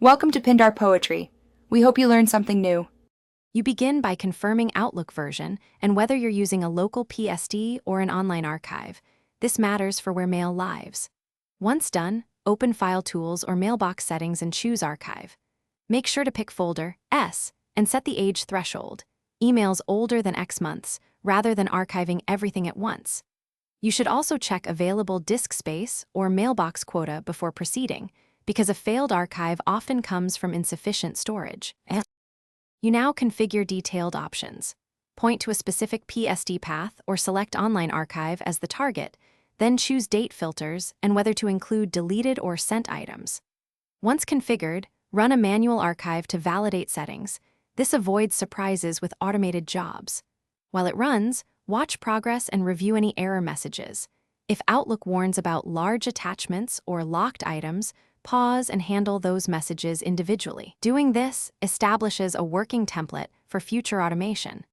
Welcome to Pindar Poetry. We hope you learned something new. You begin by confirming Outlook version and whether you're using a local PSD or an online archive. This matters for where mail lives. Once done, open File Tools or Mailbox Settings and choose Archive. Make sure to pick Folder S and set the age threshold, emails older than X months, rather than archiving everything at once. You should also check available disk space or mailbox quota before proceeding, because a failed archive often comes from insufficient storage. You now configure detailed options. Point to a specific PSD path or select Online Archive as the target, then choose date filters and whether to include deleted or sent items. Once configured, run a manual archive to validate settings. This avoids surprises with automated jobs. While it runs, watch progress and review any error messages. If Outlook warns about large attachments or locked items, pause and handle those messages individually. Doing this establishes a working template for future automation.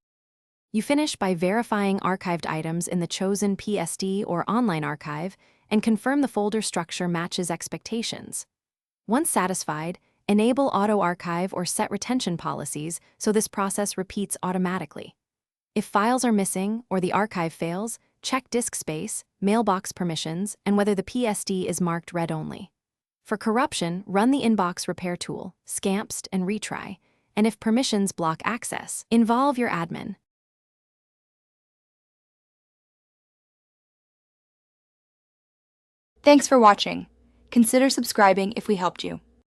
You finish by verifying archived items in the chosen PSD or online archive and confirm the folder structure matches expectations. Once satisfied, enable auto archive or set retention policies so this process repeats automatically. If files are missing or the archive fails, check disk space, mailbox permissions, and whether the PSD is marked read-only. For corruption, run the inbox repair tool, scampst and retry, and if permissions block access, involve your admin. Thanks for watching. Consider subscribing if we helped you.